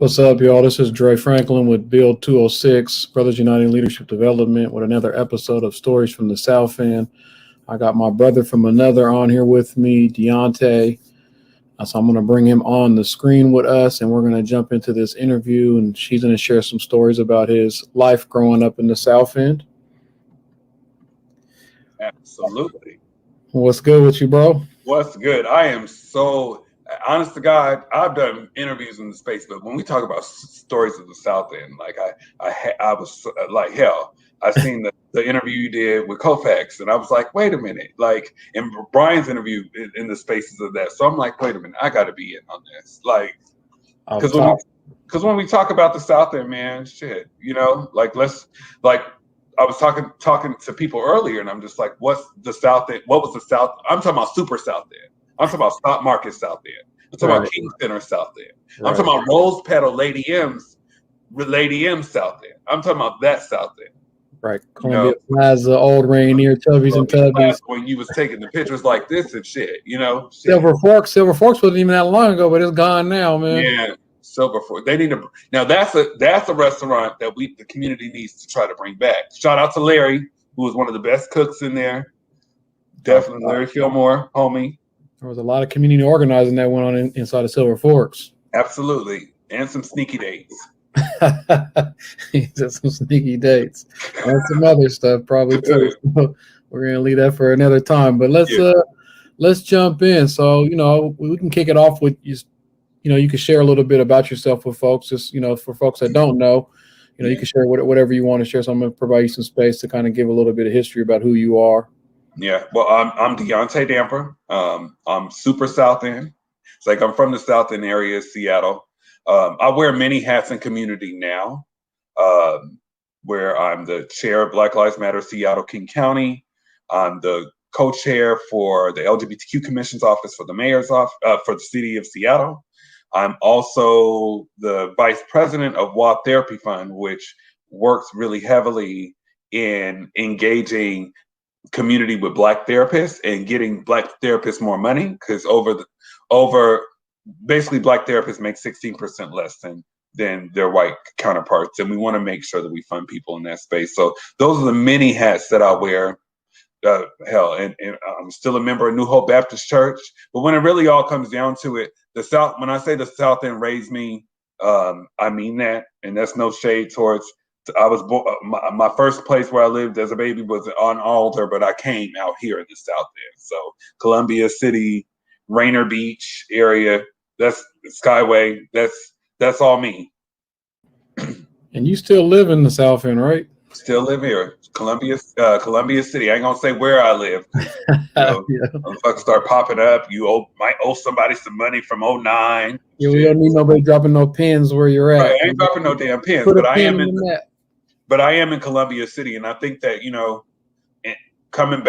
What's up, y'all? This is Dre Franklin with Build 206, Brothers Uniting Leadership Development, with another episode of Stories from the South End. I got my brother from another on here with me, Deontay. So I'm going to bring him on the screen with us, and we're going to jump into this interview, and she's going to share some stories about his life growing up in the South End. Absolutely. What's good with you, bro? What's good? I am so honest to God. I've done interviews in the space, but when we talk about stories of the South End, like I was like hell. I seen the interview you did with Kofax, and I was like, wait a minute, like in Brian's interview in the spaces of that. So I'm like, wait a minute, I got to be in on this, like, because when we talk about the South End, man, shit, like I was talking to people earlier, and I'm just like, what's the South End? What was the South? I'm talking about Super South End. I'm talking about Stock Market South End. I'm talking about King Center South End. I'm talking about Rose Petal Lady M's South End. I'm talking about that South End. Right. Columbia Plaza, Old Rainier, Tubbies and Tubbies. When you was taking the pictures like this and shit, shit. Silver Forks wasn't even that long ago, but it's gone now, man. Yeah. Silver Fork. They need to now. That's a restaurant that the community needs to try to bring back. Shout out to Larry, who was one of the best cooks in there. Definitely, Larry Fillmore, homie. There was a lot of community organizing that went on inside of Silver Forks. Absolutely, and some sneaky dates. Some sneaky dates and some other stuff probably too. So we're gonna leave that for another time. But let's jump in. So we can kick it off with you. You can share a little bit about yourself with folks. Just, for folks that don't know, you can share whatever you want to share. So I'm going to provide you some space to kind of give a little bit of history about who you are. Yeah. Well, I'm Deontay Damper. I'm super South End. It's like I'm from the South End area of Seattle. I wear many hats in community now, where I'm the chair of Black Lives Matter Seattle King County. I'm the co-chair for the LGBTQ Commission's office for the mayor's office for the city of Seattle. I'm also the vice president of WA Therapy Fund, which works really heavily in engaging community with Black therapists and getting Black therapists more money, because basically Black therapists make 16% less than their white counterparts, and we want to make sure that we fund people in that space. So those are the many hats that I wear. And I'm still a member of New Hope Baptist Church. But when it really all comes down to it, when I say the South End raised me, I mean that, and that's no shade towards. I was born. My first place where I lived as a baby was on Alder, but I came out here in the South End. So Columbia City, Rainier Beach area, that's Skyway. That's all me. And you still live in the South End, right? Still live here, Columbia City. I ain't gonna say where I live. Motherfuckers start popping up. You might owe somebody some money from 2009. Yeah, we don't need nobody dropping no pins where you're at. Right, I ain't dropping no damn pins, but I am in Columbia City, and I think that coming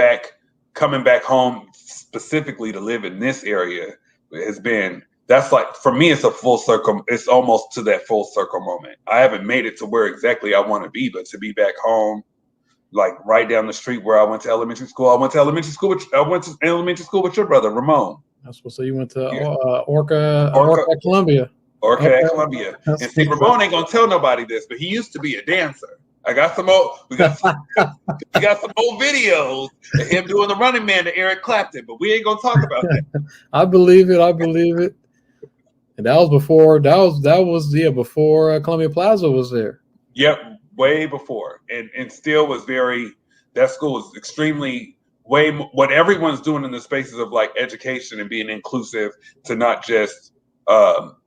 back home specifically to live in this area has been. That's like, for me, it's a full circle. It's almost to that full circle moment. I haven't made it to where exactly I want to be, but to be back home, like right down the street where I went to elementary school. I went to elementary school with your brother, Ramon. That's what. So you went to Orca at Columbia. Orca at Columbia. And see, Ramon ain't gonna tell nobody this, but he used to be a dancer. We got some old videos of him doing the Running Man to Eric Clapton, but we ain't gonna talk about that. I believe it. And that was before before Columbia Plaza was there. Yep, way before, and still was that school was extremely what everyone's doing in the spaces of like education and being inclusive to not just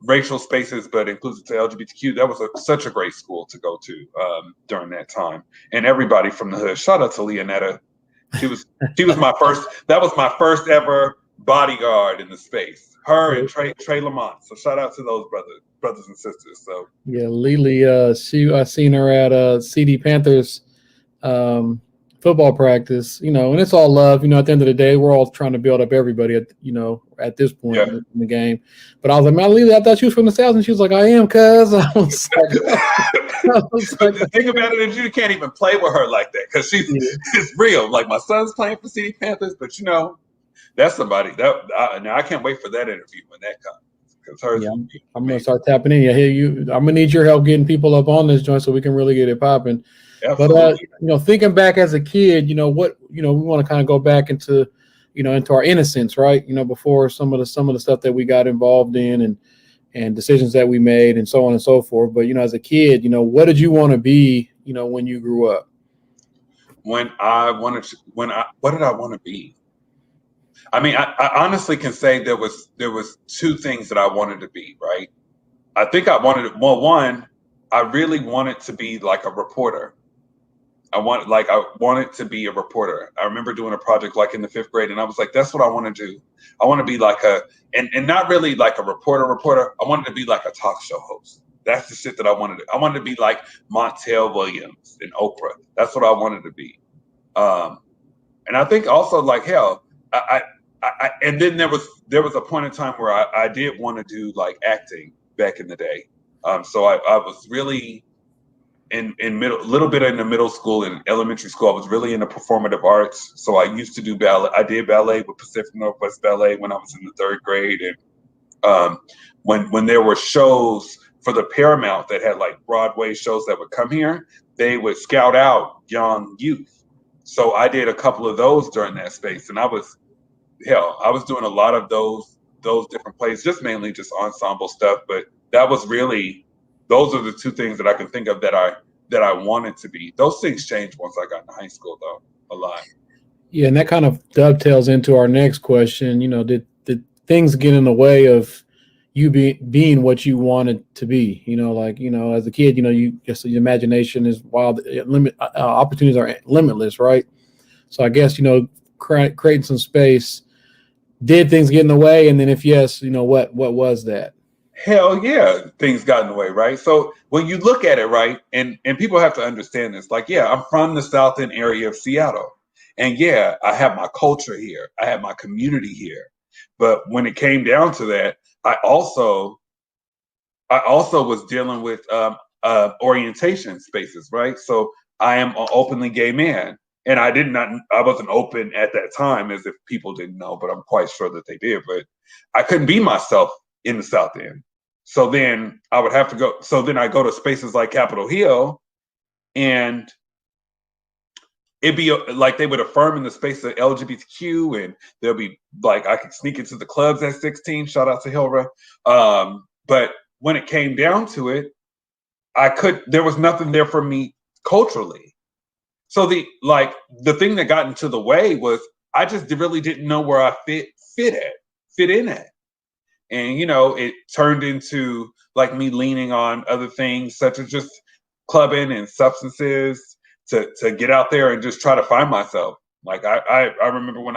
racial spaces, but inclusive to LGBTQ. That was such a great school to go to during that time, and everybody from the hood. Shout out to Leonetta. She was my first. That was my first ever bodyguard in the space. Her and Trey Lamont. So shout out to those brothers and sisters. So yeah, Lily. I seen her at CD Panthers football practice. And it's all love. At the end of the day, we're all trying to build up everybody. At this point in the game. But I was like, man, Lily, I thought you was from the South, and she was like, I am, cuz. I was like, the thing about it is you can't even play with her like that because it's real. Like my son's playing for CD Panthers, but that's somebody now I can't wait for that interview when that comes. because hers. Yeah, I'm gonna start tapping in. I hear you. I'm gonna need your help getting people up on this joint so we can really get it popping. Absolutely. But thinking back as a kid, what we want to kind of go back into, into our innocence, right? Before some of the stuff that we got involved in and decisions that we made and so on and so forth. But as a kid, what did you want to be, when you grew up? What did I want to be? I mean, I honestly can say there was two things that I wanted to be, right? I think I wanted, well, one, I really wanted to be like a reporter. I wanted to be a reporter. I remember doing a project like in the 5th grade, and I was like, that's what I want to do. I want to be like and not really like a reporter. I wanted to be like a talk show host. That's the shit that I wanted to. I wanted to be like Montel Williams and Oprah. That's what I wanted to be. And I think also like hell, and then there was a point in time where I did want to do like acting back in the day. So I was really in little bit in the middle school and elementary school. I was really into performative arts. So I used to do ballet. I did ballet with Pacific Northwest Ballet when I was in the 3rd grade. And when there were shows for the Paramount that had like Broadway shows that would come here, they would scout out young youth. So I did a couple of those during that space, and I was doing a lot of those different plays, just mainly just ensemble stuff. But that was really, those are the two things that I can think of that I wanted to be. Those things changed once I got into high school, though, a lot. Yeah, and that kind of dovetails into our next question. Did things get in the way of you being what you wanted to be? As a kid, your imagination is wild. Opportunities are limitless, right? So I guess creating some space. Did things get in the way? And then if yes, what was that? Hell yeah, things got in the way, right? So when you look at it, right, and people have to understand this, like, yeah, I'm from the Southend area of Seattle. And yeah, I have my culture here. I have my community here. But when it came down to that, I also was dealing with orientation spaces, right? So I am an openly gay man. And I wasn't open at that time as if people didn't know, but I'm quite sure that they did. But I couldn't be myself in the South End. So then I would have to go. So then I go to spaces like Capitol Hill, and it'd be like they would affirm in the space of LGBTQ, and there'll be like I could sneak into the clubs at 16. Shout out to Hilra. But when it came down to it, there was nothing there for me culturally. So the thing that got into the way was I just really didn't know where I fit in at. And it turned into like me leaning on other things such as just clubbing and substances to get out there and just try to find myself. Like I remember when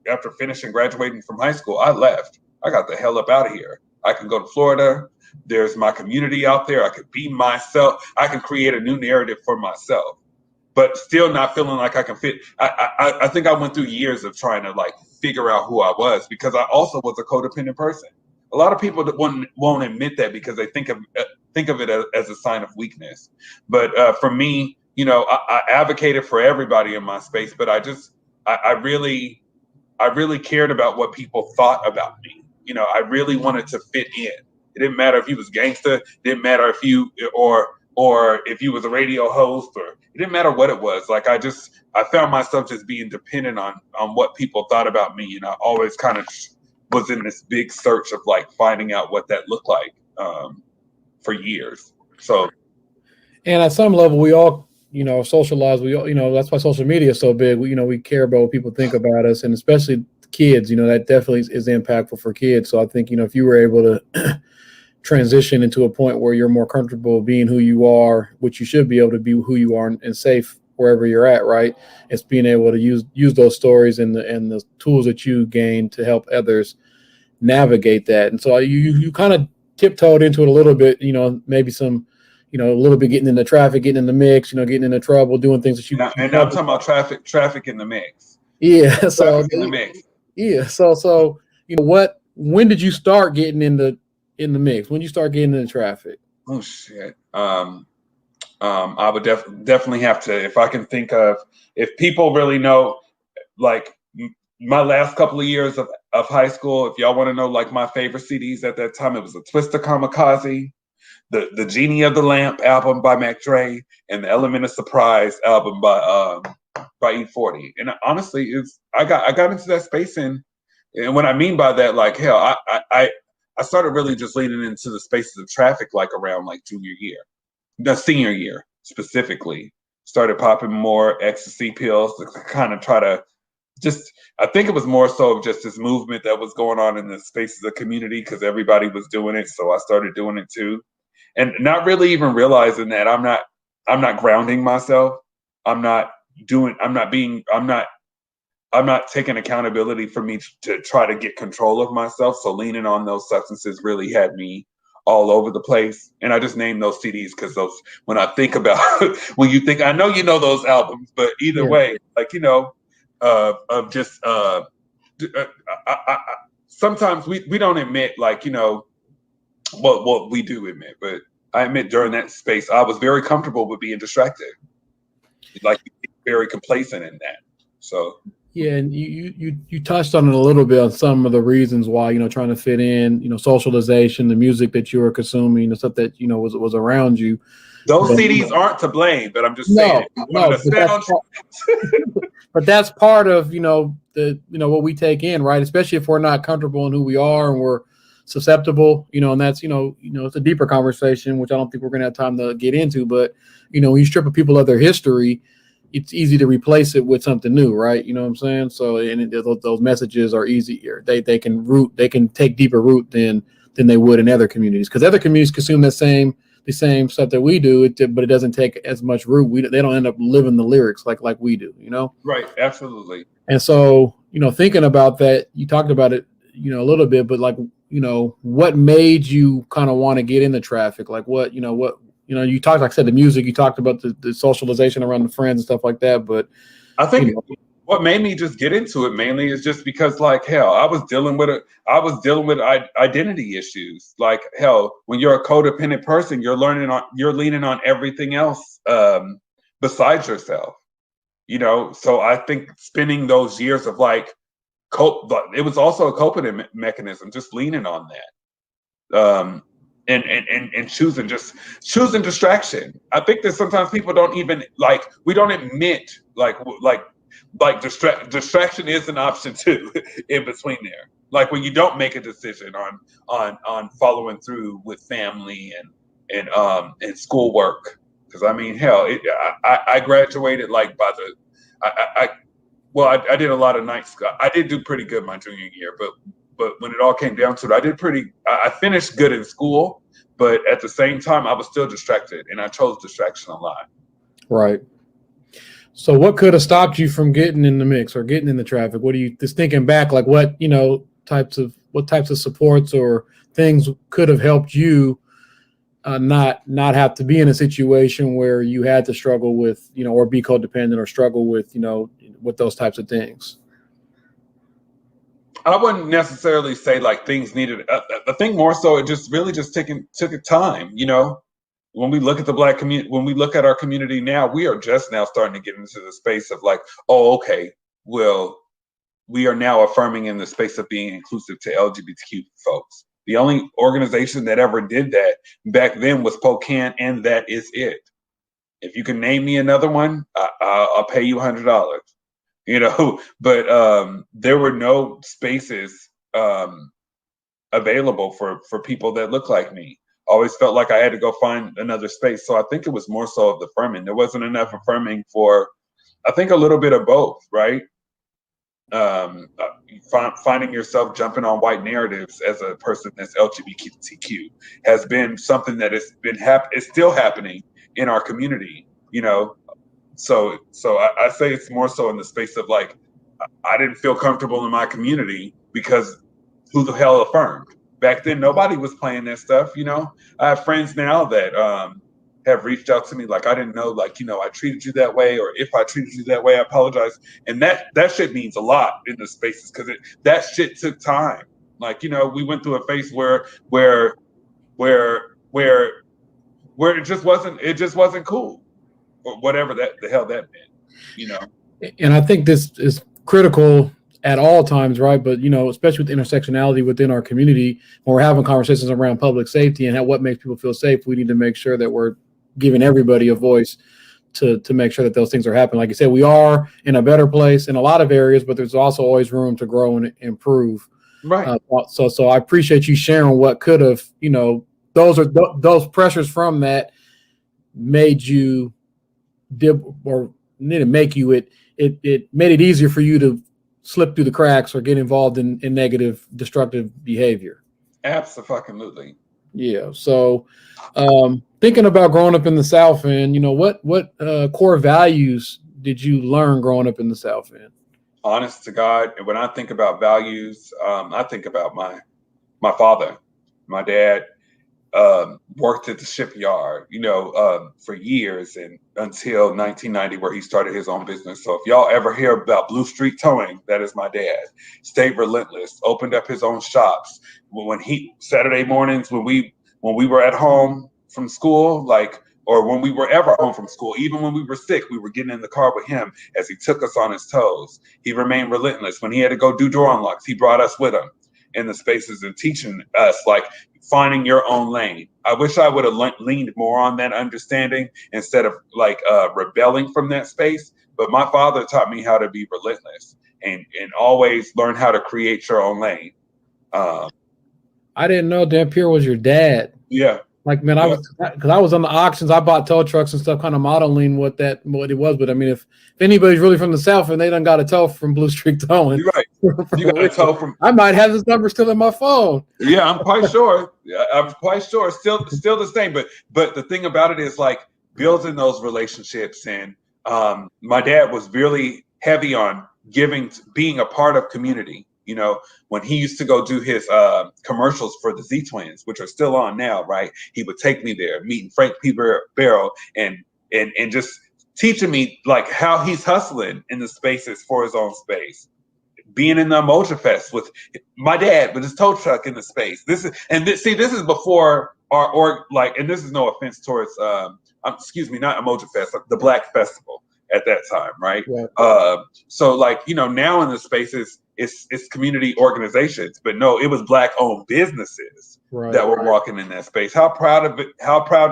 after finishing graduating from high school, I left. I got the hell up out of here. I can go to Florida. There's my community out there. I could be myself. I can create a new narrative for myself, but still not feeling like I can fit. I think I went through years of trying to like figure out who I was, because I also was a codependent person. A lot of people that won't admit that because they think of it as a sign of weakness. But for me, I advocated for everybody in my space, but I really cared about what people thought about me. I really wanted to fit in. It didn't matter if you was gangster. It didn't matter if you or if you was a radio host, or it didn't matter what it was. Like I found myself just being dependent on what people thought about me. And I always kind of was in this big search of like finding out what that looked like for years. So, and at some level, we all, socialize. We all, that's why social media is so big. We care about what people think about us, and especially kids. That definitely is impactful for kids. So I think if you were able to transition into a point where you're more comfortable being who you are, which you should be able to be who you are and safe wherever you're at, right? It's being able to use those stories and the tools that you gain to help others navigate that. And so you kind of tiptoed into it a little bit, maybe some, a little bit getting in the traffic, getting in the mix, getting into trouble, doing things that you. And I'm talking about traffic in the mix. Yeah. So in the mix. Yeah. So when did you start getting in the mix? When you start getting in the traffic? Oh shit. I would definitely have to, if I can think of, if people really know, like my last couple of years of high school, if y'all want to know like my favorite CDs at that time, it was a Twister Kamikaze, the Genie of the Lamp album by Mac Dre, and the Element of Surprise album by E40. And honestly, I got into that space, and what I mean by that, like hell, I started really just leaning into the spaces of traffic like around like senior year specifically. Started popping more ecstasy pills to kind of try to I think it was more so of just this movement that was going on in the spaces of community because everybody was doing it. So I started doing it too. And not really even realizing that I'm not grounding myself. I'm not taking accountability for me to try to get control of myself. So leaning on those substances really had me all over the place. And I just named those CDs because when I think about, when you think, I know you know those albums, but either way, like, sometimes we don't admit, like, what we do admit, but I admit during that space, I was very comfortable with being distracted, like very complacent in that. So. Yeah, and you touched on it a little bit on some of the reasons why, trying to fit in, socialization, the music that you were consuming, the stuff that, was around you. Those CDs aren't to blame, but I'm just saying. But that's part of, what we take in, right? Especially if we're not comfortable in who we are and we're susceptible, and that's, it's a deeper conversation, which I don't think we're going to have time to get into. But, when you strip people of their history, it's easy to replace it with something new, right? You know what I'm saying? So, and those messages are easier. They can take deeper root than they would in other communities, because other communities consume the same stuff that we do, but it doesn't take as much root. They don't end up living the lyrics like we do, Right, absolutely. And so, thinking about that, you talked about it, a little bit, but like, what made you kind of want to get into traffic? Like what you talked, like I said, the music, you talked about the socialization around the friends and stuff like that. But I think what made me just get into it mainly is just because, like, hell, I was dealing with identity issues. Like, hell, when you're a codependent person, you're leaning on everything else besides yourself. So I think spending those years of like it was also a coping mechanism, just leaning on that. And choosing distraction. I think that sometimes people don't even we don't admit distraction is an option too in between there. Like when you don't make a decision on following through with family and schoolwork. Because I mean, hell, I graduated like by the I did a lot of night school. I did do pretty good my junior year, but when it all came down to it, I finished good in school, but at the same time, I was still distracted, and I chose distraction a lot. Right. So what could have stopped you from getting in the mix or getting in the traffic? What do you, just thinking back, like what types of supports or things could have helped you not have to be in a situation where you had to struggle with, or be codependent or struggle with, with those types of things? I wouldn't necessarily say like things needed. I think more so it just really just took a time. When we look at the Black community, when we look at our community now, we are just now starting to get into the space of like, oh, okay, well, we are now affirming in the space of being inclusive to LGBTQ folks. The only organization that ever did that back then was POCAN, and that is it. If you can name me another one, I'll pay you $100. But there were no spaces available for people that look like me. Always felt like I had to go find another space. So I think it was more so of the affirming. There wasn't enough affirming for, I think, a little bit of both, right? Finding yourself jumping on white narratives as a person that's LGBTQ has been something that has been it's still happening in our community, So I say it's more so in the space of like, I didn't feel comfortable in my community because who the hell affirmed? Back then, nobody was playing that stuff, I have friends now that have reached out to me like, I didn't know, like, I treated you that way, or if I treated you that way, I apologize. And that shit means a lot in the spaces because that shit took time. Like, we went through a phase where it just wasn't cool, or whatever the hell that meant, And I think this is critical at all times, right? But especially with intersectionality within our community, when we're having conversations around public safety and what makes people feel safe, we need to make sure that we're giving everybody a voice to make sure that those things are happening. Like you said, we are in a better place in a lot of areas, but there's also always room to grow and improve. Right. So I appreciate you sharing what could have, those pressures from that made you or didn't make you, it made it easier for you to slip through the cracks or get involved in negative, destructive behavior. Absolutely. Yeah. So thinking about growing up in the South End, what core values did you learn growing up in the South End? Honest to God, when I think about values, I think about my father. My dad worked at the shipyard, for years, and until 1990, where he started his own business. So if y'all ever hear about Blue Street Towing, that is my dad. Stayed relentless, opened up his own shops. When Saturday mornings, when we were at home from school, or when we were ever home from school, even when we were sick, we were getting in the car with him as he took us on his toes. He remained relentless. When he had to go do door unlocks, he brought us with him in the spaces and teaching us finding your own lane. I wish I would have leaned more on that understanding instead of rebelling from that space. But my father taught me how to be relentless and always learn how to create your own lane. I didn't know Damper was your dad. Yeah. Man, I was on the auctions. I bought tow trucks and stuff, kind of modeling what it was. But I mean, if anybody's really from the South and they done got a tow from Blue Street Towing, you're right. You got a tow from. I might have this number still in my phone. Yeah, I'm quite sure. I'm quite sure. Still the same. But the thing about it is building those relationships. And my dad was really heavy on being a part of community. When he used to go do his commercials for the Z Twins, which are still on now, right? He would take me there, meeting Frank P. Barrow, and just teaching me how he's hustling in the spaces for his own space. Being in the Emoja Fest with my dad with his tow truck in the space. This is before and this is no offense towards not Emoja Fest, the Black Festival at that time, right? Yeah. So now in the spaces it's community organizations, but no, it was Black owned businesses that were walking in that space. How proud do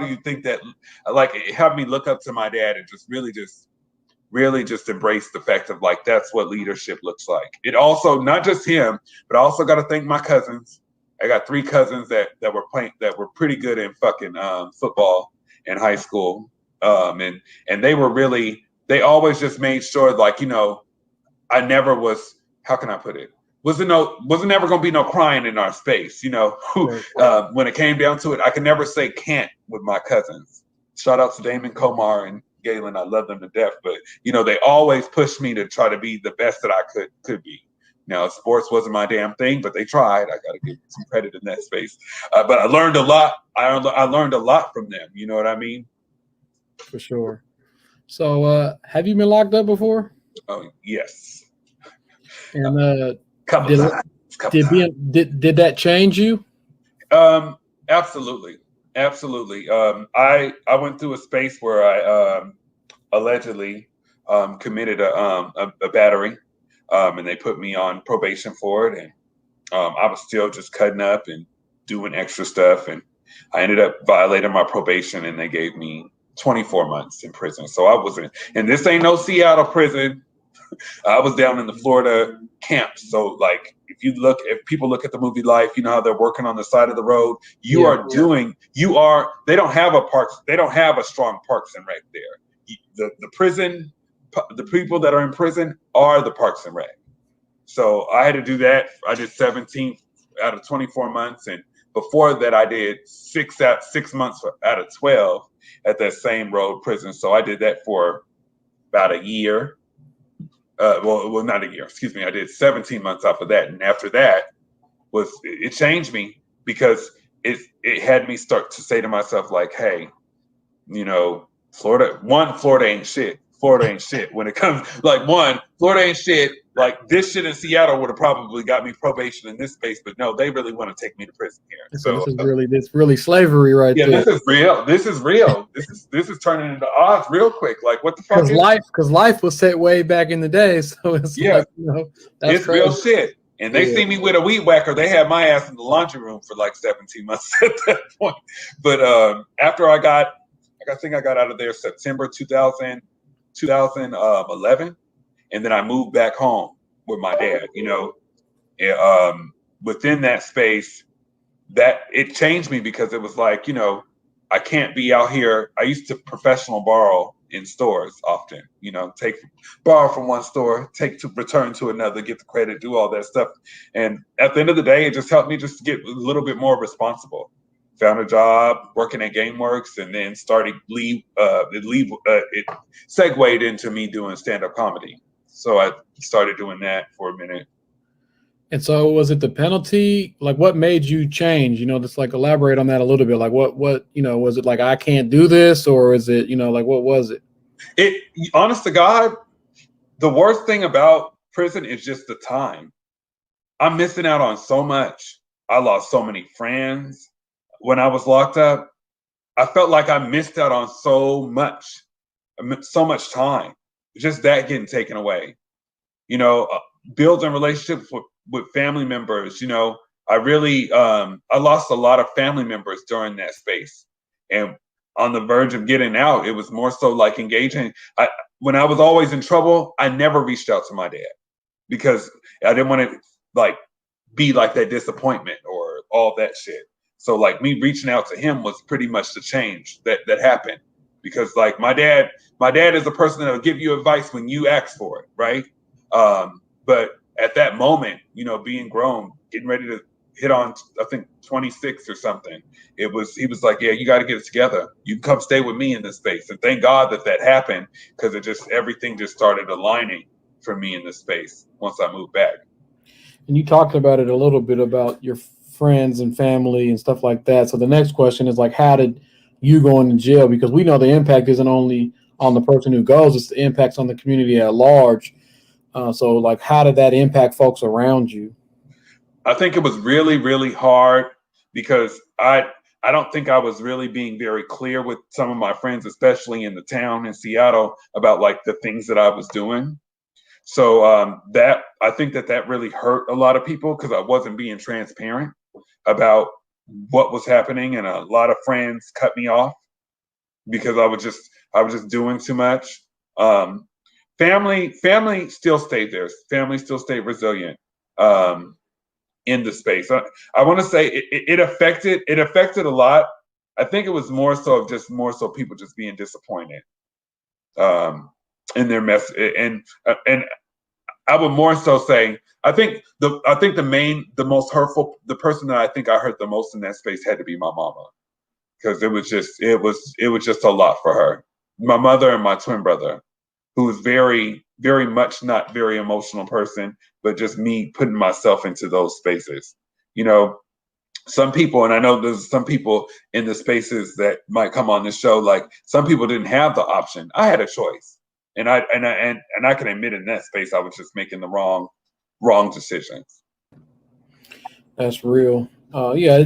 you think that it helped me look up to my dad and just really just embrace the fact of that's what leadership looks like. It also, not just him, but I also got to thank my cousins. I got 3 cousins that were pretty good in fucking football in high school. And they always just made sure I never was, how can I put it? Wasn't never going to be no crying in our space. When it came down to it, I could never say can't with my cousins. Shout out to Damon, Komar, and Galen. I love them to death, but they always pushed me to try to be the best that I could be. Now, sports wasn't my damn thing, but they tried. I got to give some credit in that space. But I learned a lot. I learned a lot from them. You know what I mean? For sure. So, have you been locked up before? Oh, yes. And couple times. Did that change you? Absolutely. I went through a space where I allegedly committed a battery, and they put me on probation for it, and I was still just cutting up and doing extra stuff, and I ended up violating my probation, and they gave me 24 months in prison. So I wasn't, and this ain't no Seattle prison. I was down in the Florida camp. So if people look at the movie Life, you know how they're working on the side of the road. They don't have a strong Parks and Rec there. The prison, the people that are in prison are the Parks and Rec. So I had to do that. I did 17 out of 24 months. And before that, I did 6 months out of 12 at that same road prison. So I did that for about a year. Well, not a year, excuse me. I did 17 months off of that. And after that it changed me because it had me start to say to myself, hey, Florida ain't shit. Florida ain't shit when it comes. Like, one, Florida ain't shit. Like, this shit in Seattle would have probably got me probation in this space, but no, they really want to take me to prison here. So So this really slavery right yeah, there. this is real. This is real. This is turning into odds real quick. Like, what the fuck is Because life was set way back in the day. So it's yeah, like, that's it's crazy. real shit. And they see me with a weed whacker. They had my ass in the laundry room for like 17 months at that point. But after I think I got out of there September 2011. And then I moved back home with my dad, And, within that space, that it changed me because it was like, I can't be out here. I used to professional borrow in stores often, borrow from one store, take to return to another, get the credit, do all that stuff. And at the end of the day, it just helped me just get a little bit more responsible. Found a job working at GameWorks, and then it segued into me doing stand-up comedy. So I started doing that for a minute. And so was it the penalty? Like, what made you change? Just like elaborate on that a little bit. Like what, was it like, I can't do this, or is it, like, what was it? Honest to God, the worst thing about prison is just the time. I'm missing out on so much. I lost so many friends when I was locked up. I felt like I missed out on so much time. Just that getting taken away. Building relationships with family members. I really I lost a lot of family members during that space, and on the verge of getting out, it was more so like engaging. When I was always in trouble, I never reached out to my dad because I didn't want to like be like that disappointment or all that shit. So like me reaching out to him was pretty much the change that happened, because like my dad is a person that will give you advice when you ask for it, right? But at that moment, being grown, getting ready to hit on, I think 26 or something, he was like, yeah, you got to get it together. You can come stay with me in this space. And thank God that happened, because everything just started aligning for me in this space once I moved back. And you talked about it a little bit about your friends and family and stuff like that. So the next question is like, how did you go into jail? Because we know the impact isn't only on the person who goes, it's the impacts on the community at large. So like, how did that impact folks around you? I think it was really, really hard because I don't think I was really being very clear with some of my friends, especially in the town in Seattle, about like the things that I was doing. So I think that really hurt a lot of people because I wasn't being transparent about what was happening, and a lot of friends cut me off because I was just doing too much. Family still stayed there. Family still stayed resilient in the space. I want to say it affected a lot. I think it was more so people just being disappointed in their mess, and I would more so say I think the most hurtful, the person that I think I hurt the most in that space had to be my mama, because it was just a lot for her. My mother and my twin brother, who is very, very much not very emotional person, but just me putting myself into those spaces. Some people, and I know there's some people in the spaces that might come on this show, like some people didn't have the option. I had a choice. And I can admit in that space I was just making the wrong decisions. That's real. Yeah,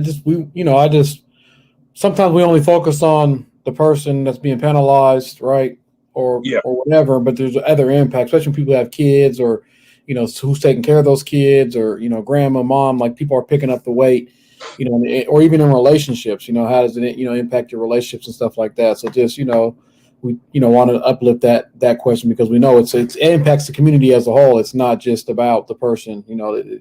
sometimes we only focus on the person that's being penalized, right? Or whatever, but there's other impacts, especially when people have kids, or who's taking care of those kids, or grandma, mom, like people are picking up the weight, or even in relationships, how does it impact your relationships and stuff like that. So just we want to uplift that question, because we know it impacts the community as a whole. It's not just about the person.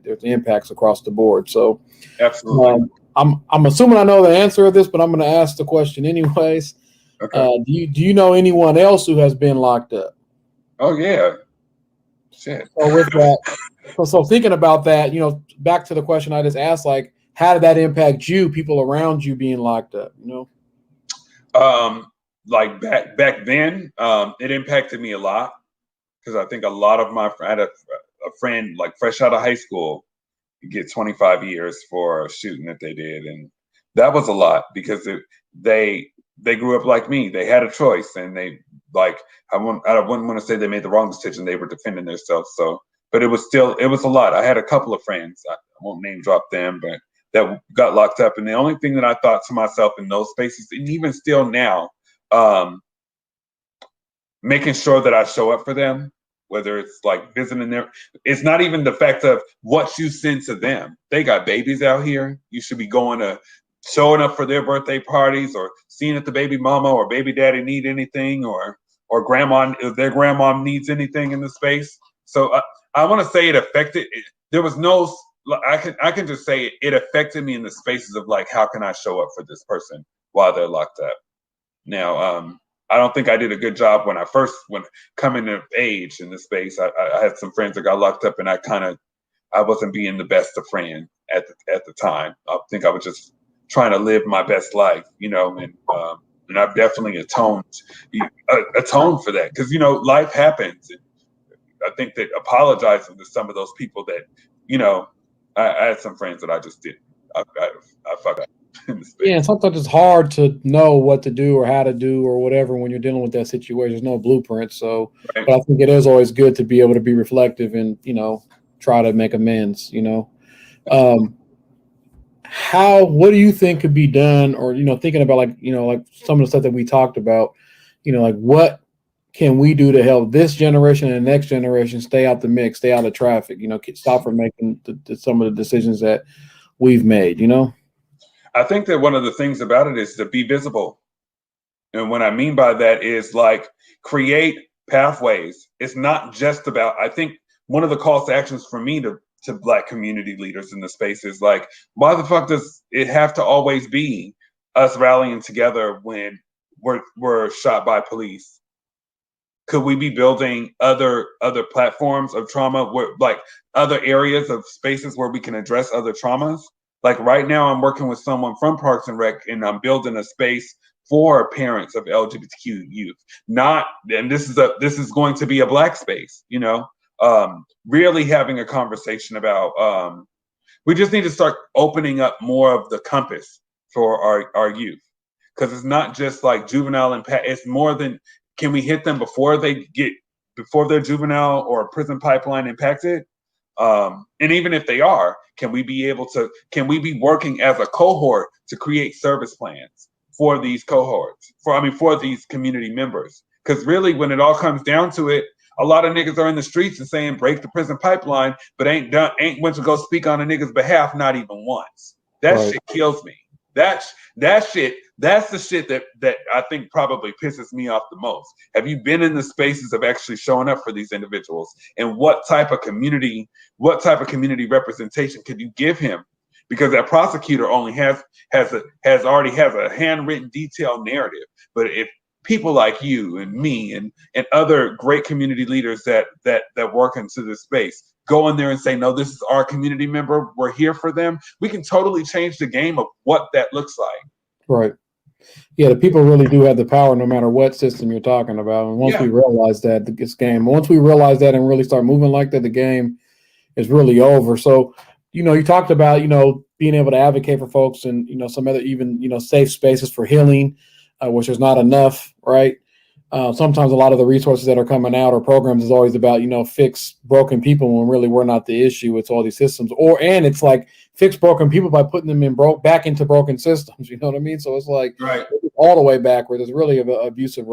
There's impacts across the board. So absolutely. I'm assuming I know the answer of this, but I'm going to ask the question anyways. Okay. Do you know anyone else who has been locked up? Oh yeah. Shit. So with that, so thinking about that, back to the question I just asked, like, how did that impact you, people around you being locked up? Like back then, it impacted me a lot, because I think a lot of I had a friend like fresh out of high school get 25 years for a shooting that they did, and that was a lot because they grew up like me. They had a choice, and they like I wouldn't want to say they made the wrong decision. They were defending themselves. So, but it was a lot. I had a couple of friends. I won't name drop them, but that got locked up. And the only thing that I thought to myself in those spaces, and even still now, making sure that I show up for them, whether it's like visiting them. It's not even the fact of what you send to them. They got babies out here. You should be showing up for their birthday parties, or seeing if the baby mama or baby daddy need anything, or grandma, if their grandma needs anything in the space. So I want to say it affected. There was no. I can just say it affected me in the spaces of like, how can I show up for this person while they're locked up? Now, I don't think I did a good job when coming of age in the space. I had some friends that got locked up, and I wasn't being the best of friend at the time. I think I was just trying to live my best life, and I've definitely atoned for that, because life happens. And I think that apologizing to some of those people that I had some friends that I just didn't. I fucked up in the space. Yeah, and sometimes it's hard to know what to do or how to do or whatever when you're dealing with that situation. There's no blueprint. So, Right. But I think it is always good to be able to be reflective and, try to make amends, what do you think could be done, or, thinking about like some of the stuff that we talked about, like what can we do to help this generation and the next generation stay out the mix, stay out of traffic, stop from making some of the decisions that we've made, I think that one of the things about it is to be visible. And what I mean by that is like create pathways. It's not just about, I think one of the calls to actions for me to Black community leaders in the space is like, why the fuck does it have to always be us rallying together when we're shot by police? Could we be building other platforms of trauma, where like other areas of spaces where we can address other traumas? Like right now, I'm working with someone from Parks and Rec, and I'm building a space for parents of LGBTQ youth. And this is going to be a Black space. Really having a conversation about. We just need to start opening up more of the compass for our youth, because it's not just like juvenile impact. It's more than, can we hit them before their juvenile or prison pipeline impacted? And even if they are, can we be working as a cohort to create service plans for these cohorts, for these community members? Because really, when it all comes down to it, a lot of niggas are in the streets and saying break the prison pipeline, but ain't went to go speak on a nigga's behalf, not even once. That Right. Shit kills me. That's the shit that I think probably pisses me off the most. Have you been in the spaces of actually showing up for these individuals? And what type of community representation could you give him? Because that prosecutor only has a handwritten detailed narrative. But if people like you and me and other great community leaders that work into this space go in there and say, no, this is our community member, we're here for them, we can totally change the game of what that looks like. Right. Yeah, the people really do have the power no matter what system you're talking about. And once we realize that, once we realize that and really start moving like that, the game is really over. So, you talked about, being able to advocate for folks and, some other even, safe spaces for healing, which is not enough, right? Sometimes a lot of the resources that are coming out or programs is always about, fix broken people when really we're not the issue. It's all these systems, and it's like fix broken people by putting them back into broken systems. You know what I mean? So it's like right. all the way backward. It's really an abusive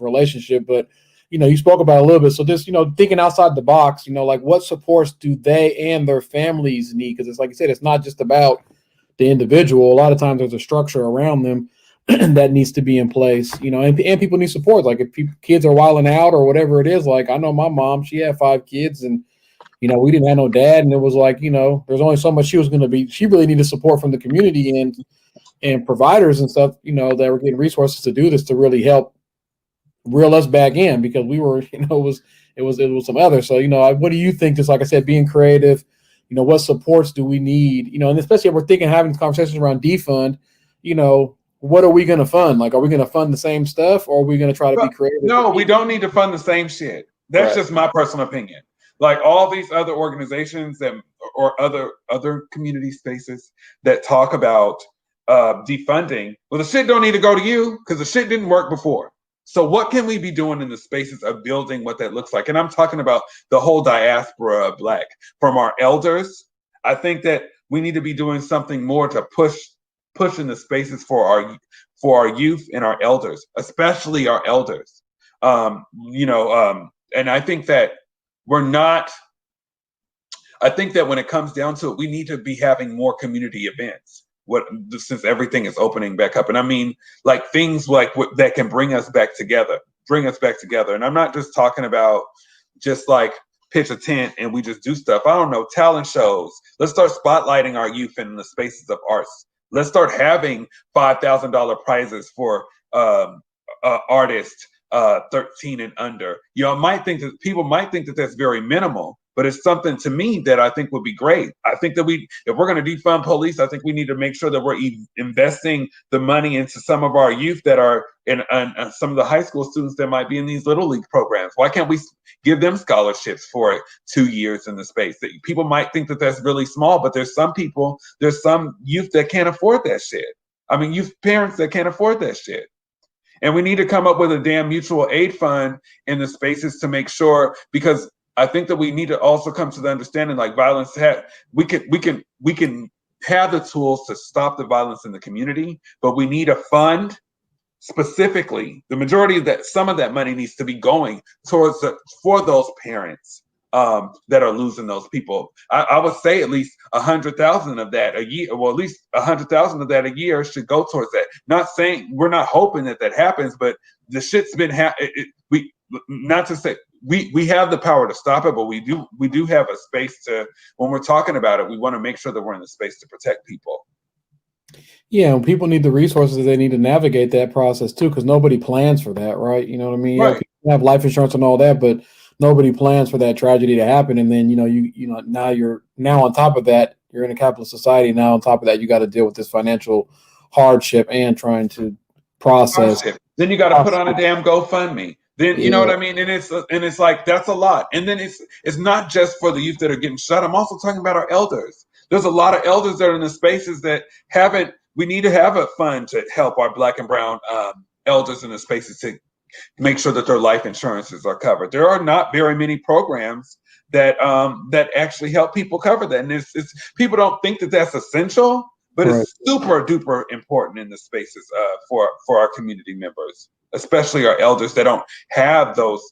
relationship. But, you spoke about it a little bit. So just, thinking outside the box, like what supports do they and their families need? Because it's like you said, it's not just about the individual. A lot of times there's a structure around them that needs to be in place, and people need support. Like if kids are wilding out or whatever it is, like I know my mom, she had 5 kids and, we didn't have no dad. And it was like, there's only so much she really needed support from the community and providers and stuff, that were getting resources to do this, to really help reel us back in, because we were, it was some other. So, what do you think? Just like I said, being creative, what supports do we need, and especially if we're having conversations around defund, what are we going to fund? Like, are we going to fund the same stuff, or are we going to try to be creative? No, we don't need to fund the same shit. That's just my personal opinion. Like all these other organizations or other community spaces that talk about defunding, well, the shit don't need to go to you because the shit didn't work before. So what can we be doing in the spaces of building what that looks like? And I'm talking about the whole diaspora of Black, from our elders. I think that we need to be doing something more to push in the spaces for our youth and our elders, especially our elders. And I think that we're not. I think that when it comes down to it, we need to be having more community events. Since everything is opening back up, and I mean, like things like that can bring us back together. And I'm not just talking about just like pitch a tent and we just do stuff. I don't know, talent shows. Let's start spotlighting our youth in the spaces of arts. Let's start having $5,000 prizes for artists 13 and under. People might think that that's very minimal, but it's something to me that I think would be great. I think that if we're going to defund police, I think we need to make sure that we're investing the money into some of our youth that are in some of the high school students that might be in these little league programs. Why can't we give them scholarships for 2 years in the space? That people might think that that's really small, but there's some youth that can't afford that shit. I mean, youth parents that can't afford that shit. And we need to come up with a damn mutual aid fund in the spaces to make sure, because I think that we need to also come to the understanding, like violence, we can have the tools to stop the violence in the community, but we need a fund specifically. The majority of that, some of that money needs to be going towards for those parents that are losing those people. I would say at least 100,000 of that a year, well, at least 100,000 of that a year should go towards that. Not saying, we're not hoping that happens, but the shit's been not to say we have the power to stop it, but we do have a space to, when we're talking about it, we want to make sure that we're in the space to protect people. Yeah, and people need the resources. They need to navigate that process too, because nobody plans for that, right? You know what I mean? Right. Yeah, people have life insurance and all that, but nobody plans for that tragedy to happen. And then now on top of that, you're in a capitalist society. Now on top of that, you got to deal with this financial hardship and trying to process. Then you got to put on a damn GoFundMe. Then you know what I mean, and it's like, that's a lot. And then it's not just for the youth that are getting shot. I'm also talking about our elders. There's a lot of elders that are in the spaces that haven't. We need to have a fund to help our Black and brown elders in the spaces to make sure that their life insurances are covered. There are not very many programs that actually help people cover that, and it's people don't think that that's essential, but right. It's super duper important in the spaces for our community members, especially our elders that don't have those,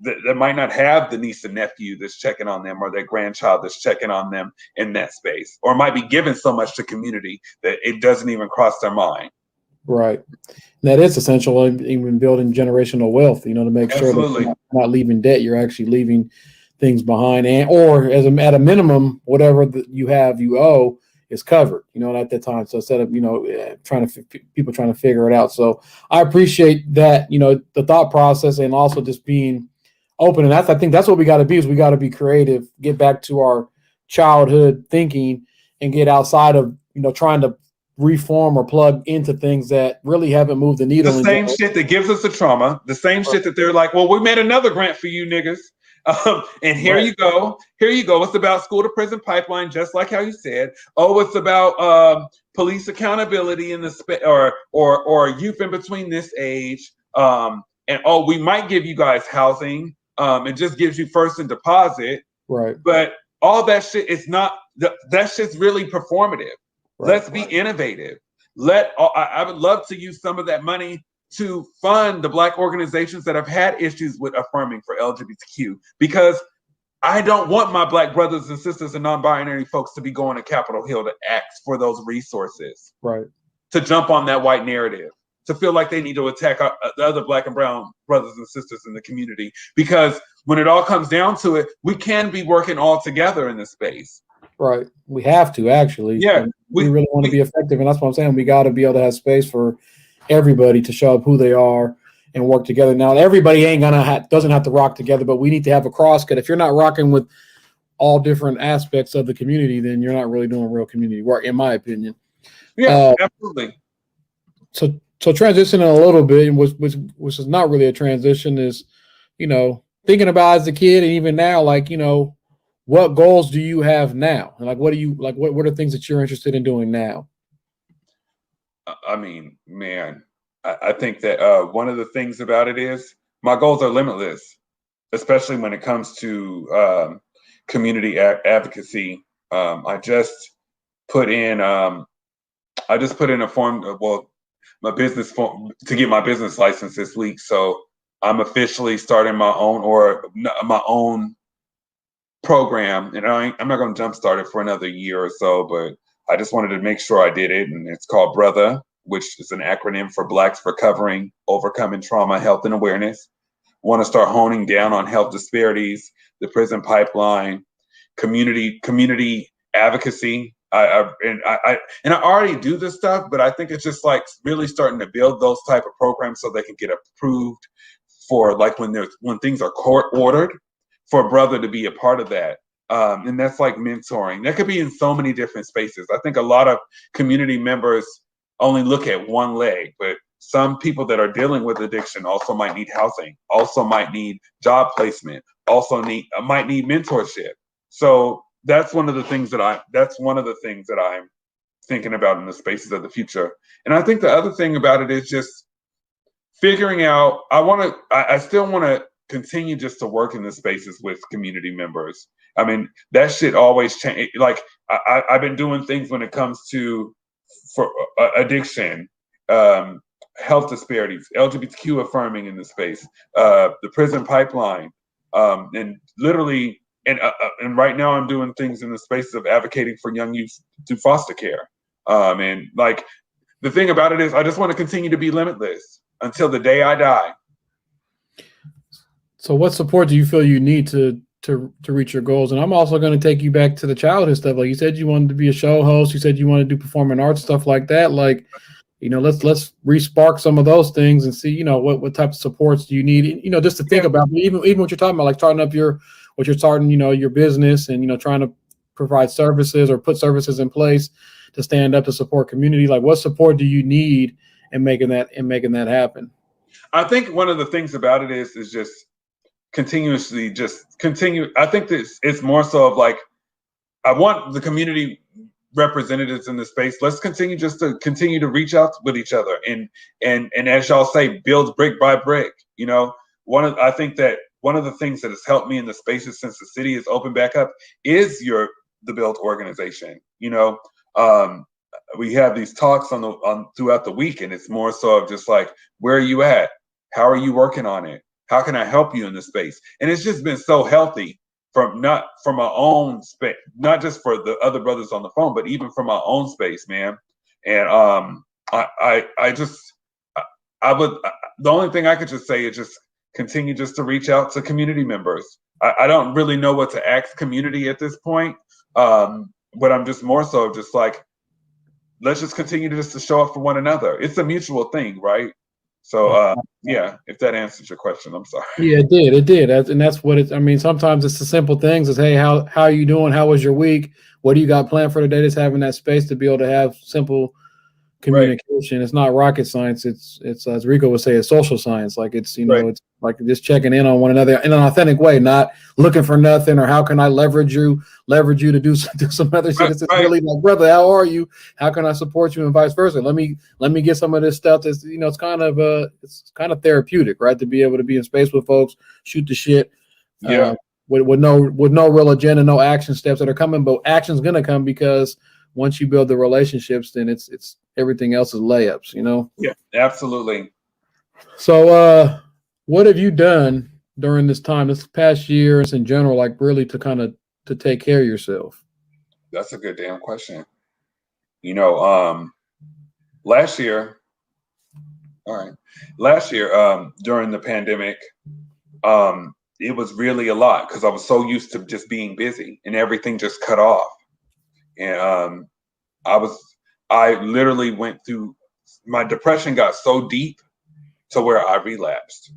that might not have the niece and nephew that's checking on them, or their grandchild that's checking on them in that space, or might be giving so much to community that it doesn't even cross their mind. Right. That is essential, even building generational wealth, to make sure that you're not leaving debt, you're actually leaving things behind, or at a minimum, whatever you owe is covered, at that time. So instead of, people trying to figure it out. So I appreciate that, the thought process, and also just being open. And I think that's what we got to be, is we got to be creative, get back to our childhood thinking, and get outside of, trying to reform or plug into things that really haven't moved the needle. The same shit that gives us the trauma, the same shit that they're like, well, we made another grant for you niggas. And here you go. It's about school to prison pipeline, just like how you said. Oh, it's about police accountability in the or youth in between this age. And we might give you guys housing. It just gives you first and deposit. Right. But all that shit is not. That shit's really performative. Right. Let's be innovative. I would love to use some of that money to fund the Black organizations that have had issues with affirming for LGBTQ, because I don't want my Black brothers and sisters and non-binary folks to be going to Capitol Hill to ask for those resources. Right. To jump on that white narrative, to feel like they need to attack the other Black and brown brothers and sisters in the community, because when it all comes down to it, we can be working all together in this space. Right. We have to, actually. Yeah. We really want to be effective. And that's what I'm saying. We got to be able to have space for everybody to show up who they are and work together. Now, everybody doesn't have to rock together, but we need to have a crosscut. If you're not rocking with all different aspects of the community, then you're not really doing real community work, in my opinion. Yeah, absolutely. So transitioning a little bit, which is not really a transition, is, thinking about as a kid, and even now, like, what goals do you have now? And like, what are things that you're interested in doing now? I mean, man, I think that one of the things about it is my goals are limitless, especially when it comes to community advocacy. I just put in a form my business form to get my business license this week. So I'm officially starting my own program, and I'm not going to jumpstart it for another year or so, but I just wanted to make sure I did it. And it's called Brother, which is an acronym for Blacks Recovering, Overcoming Trauma, Health, and Awareness. Want to start honing down on health disparities, the prison pipeline, community advocacy. I already do this stuff, but I think it's just like really starting to build those type of programs so they can get approved for like when things are court ordered, for a brother to be a part of that. And that's like mentoring. That could be in so many different spaces. I think a lot of community members only look at one leg, but some people that are dealing with addiction also might need housing, also might need job placement, also might need mentorship. So that's one of the things that I'm thinking about in the spaces of the future. And I think the other thing about it is just figuring out, I still want to continue just to work in the spaces with community members. I mean, that shit always change. Like I've been doing things when it comes to for addiction, health disparities, LGBTQ affirming in the space, the prison pipeline, and literally, and right now I'm doing things in the spaces of advocating for young youth through foster care. And like the thing about it is, I just want to continue to be limitless until the day I die. So what support do you feel you need to reach your goals? And I'm also going to take you back to the childhood stuff. Like you said, you wanted to be a show host. You said you want to do performing arts, stuff like that. Like, let's re-spark some of those things and see, what type of supports do you need, just to think about, even what you're talking about, like starting up your business and, trying to provide services or put services in place to stand up to support community. Like what support do you need in making that happen? I think one of the things about it is just continuously just continue. I think this it's more so of like, I want the community representatives in the space. Let's continue to reach out with each other and as y'all say, build brick by brick. I think that one of the things that has helped me in the spaces since the city is open back up is the Build organization. We have these talks on throughout the week, and it's more so of just like, where are you at? How are you working on it? How can I help you in this space? And it's just been so healthy from our own space, not just for the other brothers on the phone, but even from our own space, man. And the only thing I could just say is just continue just to reach out to community members. I don't really know what to ask community at this point, but I'm just more so just like, let's just continue to show up for one another. It's a mutual thing, right? So if that answers your question, I'm sorry. Yeah, it did. And that's what I mean, sometimes it's the simple things is, hey, how are you doing? How was your week? What do you got planned for today? Just having that space to be able to have simple communication. Right. It's not rocket science. It's as Rico would say, it's social science. Like it's it's like just checking in on one another in an authentic way, not looking for nothing or how can I leverage you to do some other shit. It's really like, brother, how are you? How can I support you and vice versa? Let me get some of this stuff that's it's kind of therapeutic, right? To be able to be in space with folks, shoot the shit. Yeah. With no real agenda, no action steps that are coming, but action's gonna come because once you build the relationships, then it's everything else is layups, Yeah, absolutely. So what have you done during this time, this past year, in general, like really to take care of yourself? That's a good damn question. Last year during the pandemic, it was really a lot because I was so used to just being busy and everything just cut off. And I literally went through, my depression got so deep to where I relapsed.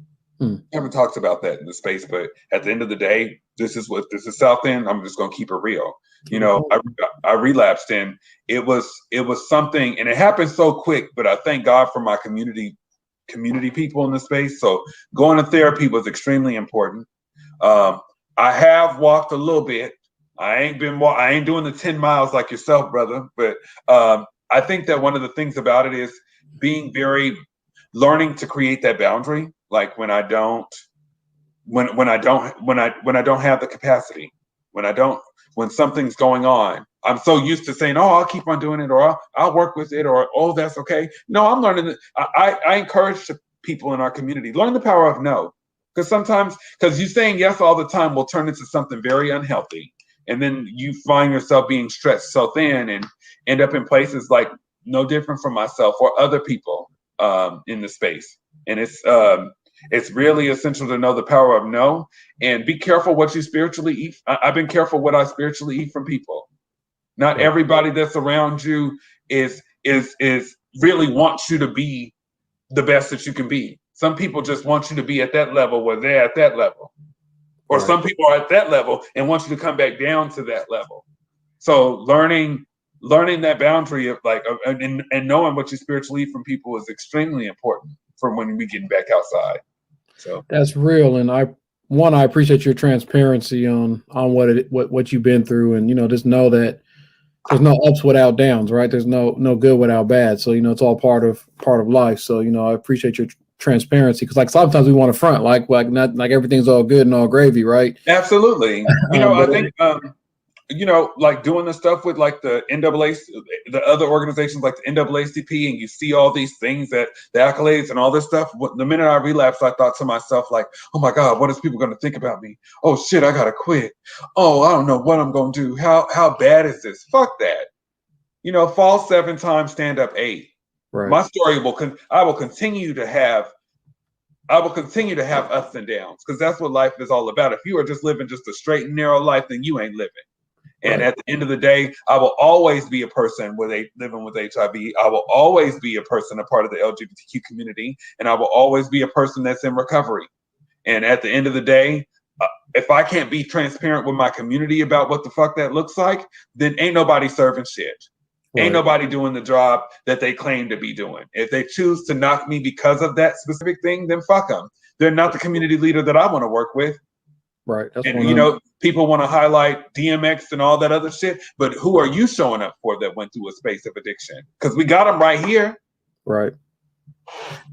Never talked about that in the space, but at the end of the day, this is Southend. I'm just gonna keep it real. I relapsed, and it was something, and it happened so quick. But I thank God for my community people in the space. So going to therapy was extremely important. I have walked a little bit. I ain't doing the 10 miles like yourself, brother. But I think that one of the things about it is being very learning to create that boundary, like when I don't have the capacity, when something's going on, I'm so used to saying, oh, I'll keep on doing it, or I'll work with it, or oh, that's okay. No, I'm learning that. I encourage people in our community, learn the power of no. Because you saying yes all the time will turn into something very unhealthy. And then you find yourself being stretched so thin and end up in places like no different from myself or other people in the space. And it's really essential to know the power of no, and be careful what you spiritually eat. I've been careful what I spiritually eat from people. Not everybody that's around you is really wants you to be the best that you can be. Some people just want you to be at that level where they're at that level. Or some people are at that level and want you to come back down to that level. So learning that boundary of and knowing what you spiritually eat from people is extremely important for when we get back outside. So that's real. And I appreciate your transparency on what you've been through, and just know that there's no ups without downs, right? There's no good without bad. So it's all part of life. So I appreciate your transparency, because like sometimes we want to front like not like everything's all good and all gravy, right? Absolutely. I think like doing the stuff with like the NAACP, the other organizations like the NAACP, and you see all these things, that the accolades and all this stuff. The minute I relapsed, I thought to myself, like, oh my God, what is people going to think about me? Oh shit, I gotta quit. Oh, I don't know what I'm going to do. How bad is this? Fuck that. Fall 7 times, stand up 8. Right. My story I will continue to have ups and downs, because that's what life is all about. If you are just living just a straight and narrow life, then you ain't living. And at the end of the day, I will always be a person living with HIV. I will always be a person, a part of the LGBTQ community, and I will always be a person that's in recovery. And at the end of the day, if I can't be transparent with my community about what the fuck that looks like, then ain't nobody serving shit. Right. Ain't nobody doing the job that they claim to be doing. If they choose to knock me because of that specific thing, then fuck them. They're not the community leader that I want to work with. Right. That's and people want to highlight DMX and all that other shit, but who are you showing up for that went through a space of addiction? Because we got them right here. Right.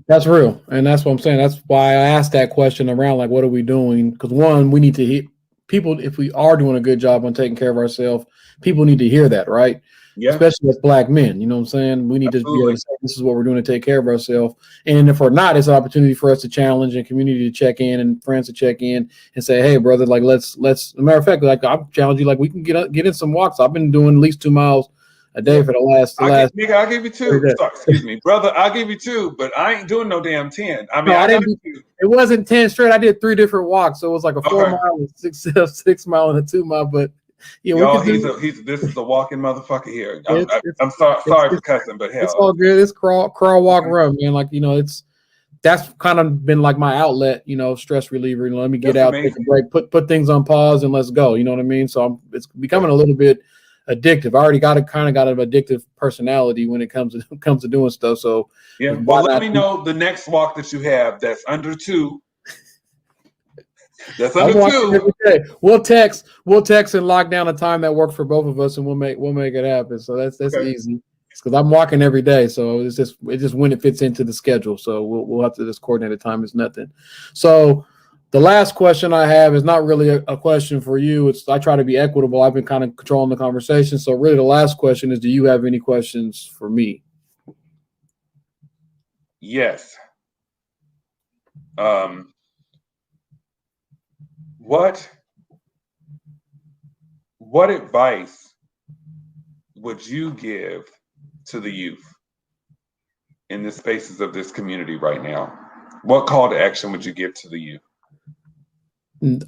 That's real. And that's what I'm saying. That's why I asked that question around, like, what are we doing? Because one, we need to hear people, if we are doing a good job on taking care of ourselves, people need to hear that, right? Yeah. Especially as Black men, you know what I'm saying? We need to be able to say, this is what we're doing to take care of ourselves. And if we're not, it's an opportunity for us to challenge and community to check in and friends to check in and say, hey, brother, like, let's, as a matter of fact, like, I'll challenge you, like, we can get in some walks. I've been doing at least 2 miles a day for the last. I'll give you 2. Sorry, excuse me, brother. I'll give you 2, but I ain't doing no damn 10. I mean, no, I didn't. It wasn't 10 straight. I did 3 different walks, so it was like a 4 mile, a 6 mile, and a 2 mile. But yeah, this is a walking motherfucker here. I'm sorry for cussing, but hell, it's all good. It's crawl, walk, run, man. Like that's kind of been like my outlet, stress reliever. Let me get out, take a break, put things on pause, and let's go. You know what I mean? So it's becoming a little bit addictive. I already got an addictive personality when it comes to doing stuff. So yeah, well, let me know the next walk that you have that's under 2. That's under 2. We'll text and lock down a time that works for both of us, and we'll make it happen. So that's easy. Because I'm walking every day, so it's just when it fits into the schedule. So we'll have to just coordinate a time. It's nothing. So the last question I have is not really a question for you. I try to be equitable. I've been kind of controlling the conversation. So really the last question is, do you have any questions for me? Yes. What advice would you give to the youth in the spaces of this community right now? What call to action would you give to the youth?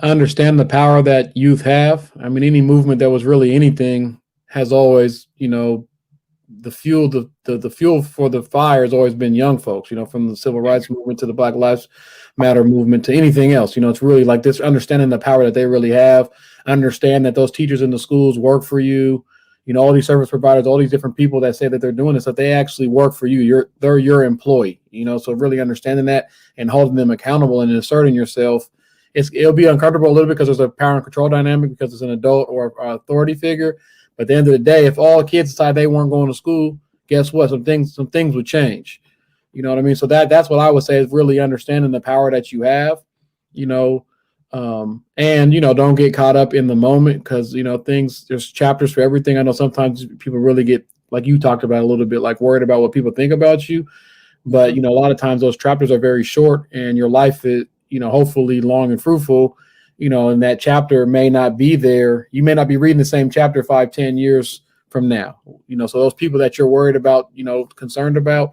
Understand the power that youth have. I mean, any movement that was really anything has always, the fuel, the fuel for the fire has always been young folks, from the civil rights movement to the Black Lives Matter movement to anything else. It's really like this, understanding the power that they really have, understand that those teachers in the schools work for you, all these service providers, all these different people that say that they're doing this, that they actually work for you. They're your employee, so really understanding that and holding them accountable and asserting yourself. It'll be uncomfortable a little bit because there's a power and control dynamic because it's an adult or authority figure. But at the end of the day, if all kids decide they weren't going to school, guess what? Some things would change. You know what I mean? So that's what I would say is really understanding the power that you have, you know, and, you know, don't get caught up in the moment because, you know, there's chapters for everything. I know sometimes people really get, like you talked about a little bit, like worried about what people think about you. But, you know, a lot of times those chapters are very short and your life is, you know, hopefully long and fruitful, you know, and that chapter may not be there. You may not be reading the same chapter 5, 10 years from now, you know, so those people that you're worried about, you know, concerned about,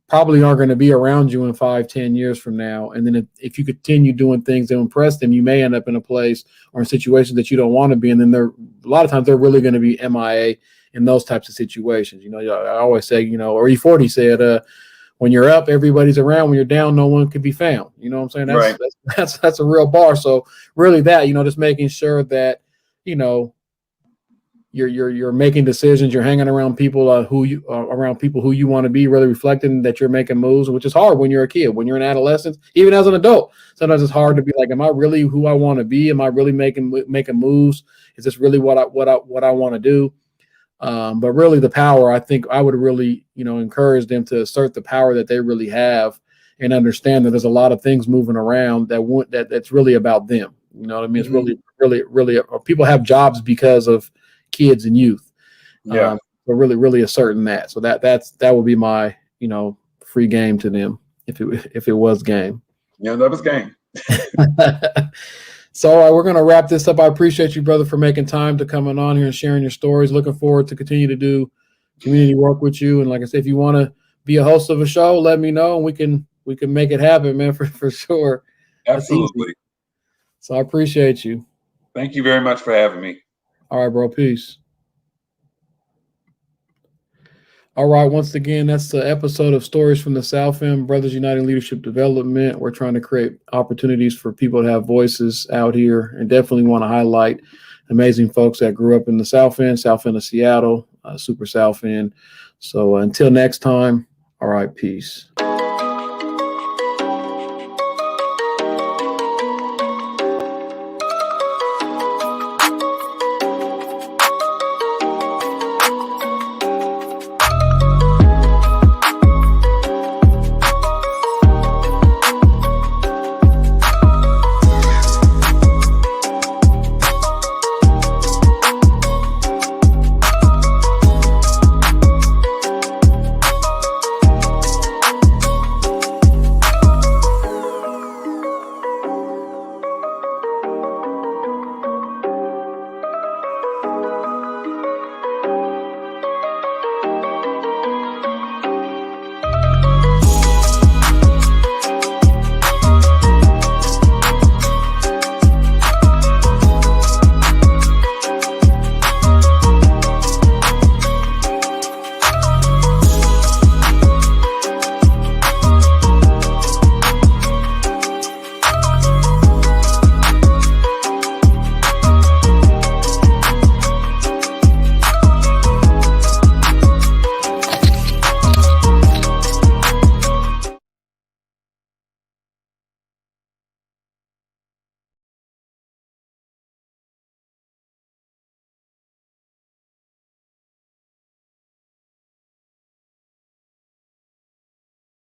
probably aren't going to be around you in 5, 10 years from now. And then if you continue doing things to impress them, you may end up in a place or in situations that you don't want to be. And then a lot of times they're really going to be MIA in those types of situations. You know, I always say, you know, or E40 said, when you're up, everybody's around. When you're down, no one can be found. You know what I'm saying? That's a real bar. So really that, you know, just making sure that, you know, you're making decisions. You're hanging around people who you want to be, really reflecting that you're making moves, which is hard when you're a kid. When you're an adolescent, even as an adult, sometimes it's hard to be like, am I really who I want to be? Am I really making moves? Is this really what I want to do? But really, the power. I think I would really, you know, encourage them to assert the power that they really have and understand that there's a lot of things moving around that's really about them. You know what I mean? Mm-hmm. It's really people have jobs because of kids and youth. Yeah. But really asserting that. So that would be my, you know, free game to them if it was game. Yeah, that was game. So we're going to wrap this up. I appreciate you, brother, for making time to coming on here and sharing your stories. Looking forward to continue to do community work with you. And like I said, if you want to be a host of a show, let me know and we can make it happen, man, for sure. Absolutely. So I appreciate you. Thank you very much for having me. All right, bro. Peace. All right. Once again, that's the episode of Stories from the South End, Brothers Uniting Leadership Development. We're trying to create opportunities for people to have voices out here and definitely want to highlight amazing folks that grew up in the South End of Seattle, Super South End. So until next time, all right, peace.